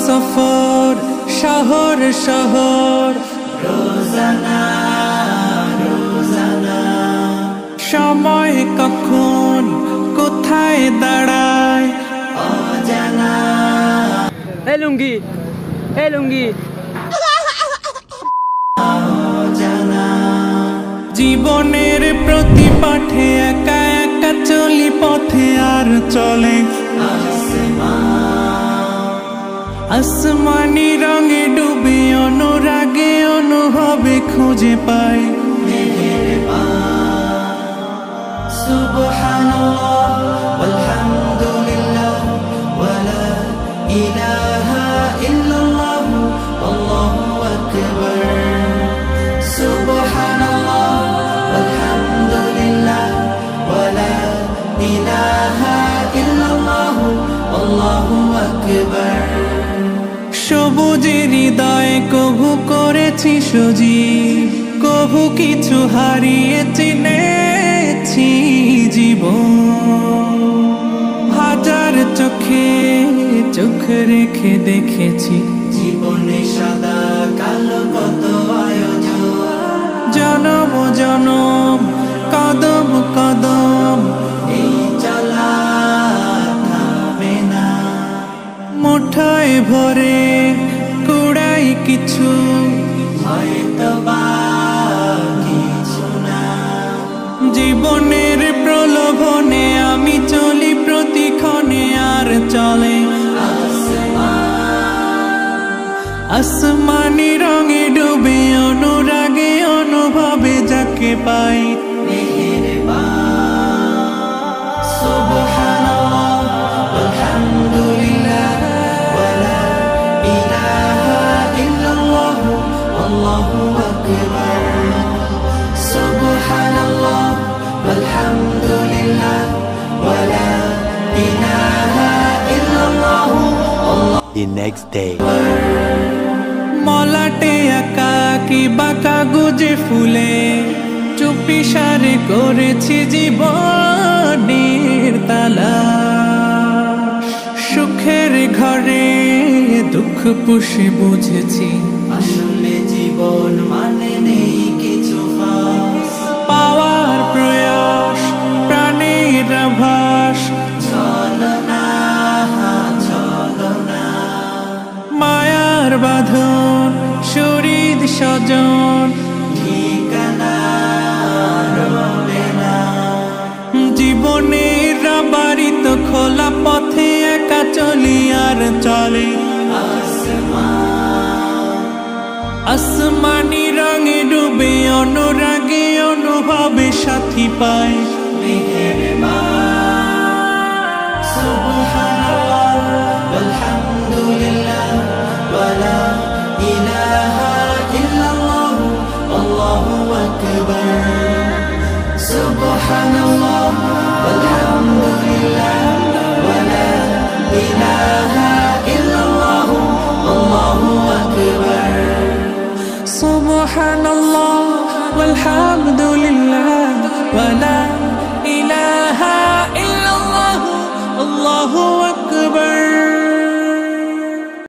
সফর শহর শহর রোজানা রোজানা সময় কখন কোথায় দাঁড়ায় অজানা। এই লুঙ্গি এই লুঙ্গি জীবনের প্রতি পাঠে একা একা চলি পথে আর চলে আসমানি রঙে ডুবে অনুরাগে অনুভবে খুঁজে পাই সুবহানাল্লাহ আলহামদুলিল্লাহ ওয়ালা ইলাহা ইল্লাল্লাহ আল্লাহু আকবার সুবহানাল্লাহ আলহামদুলিল্লাহ ওয়ালা ইলাহা ইল্লাল্লাহ আল্লাহু আকবার। সবুজের হৃদয়ে কভু করেছি সজীব কভু কিছু হারিয়ে চিনেছি জীবন হাজার চোখে চোখ রেখে দেখেছি জীবনে সাদা কালো কত আয়োজন জনম জনম কদম কদম এই চলা থামে না মুঠোয় ভরে কুড়াই কিছু হয়তো বা কিছু না জীবনের প্রলোভনে আমি চলি প্রতিক্ষণে আর চলে আসমানি রঙে ডুবে অনুরাগে অনুভবে যাকে পাই সুবহানাল্লাহ আলহামদুলিল্লাহ ওয়ালা ইলাহা ইল্লাল্লাহ আল্লাহু আকবার সুবহানাল্লাহ আলহামদুলিল্লাহ ওয়ালা ইলাহা ইল্লাল্লাহ The next day. মলাটে একাকী বাঁকা গুজে ফুলে চুপি সারে করেছি জীবনের তালা সুখের ঘরে দুঃখ পুষে বুঝেছি আসলে জীবন মানে নেই কিছু পাওয়ার প্রয়াস প্রাণের আভাস ছলনা ছলনা মায়ার বাঁধন শরীর স্বজন ঠিকানা রবে না জীবনের বাড়িত খোলা পথে একা চলি আর চলে আসমানি রঙে ডুবে অনুরাগে অনুভবে সাথী পায় সুবহানাল্লাহ আলহামদুলিল্লাহ ওয়ালা ইলাহা ইল্লাল্লাহ আল্লাহু আকবার সুবহানাল্লাহ আলহামদুলিল্লাহ ওয়ালা ইলাহা ইল্লাল্লাহ আল্লাহু আকবার সুবহানাল্লাহ والحمد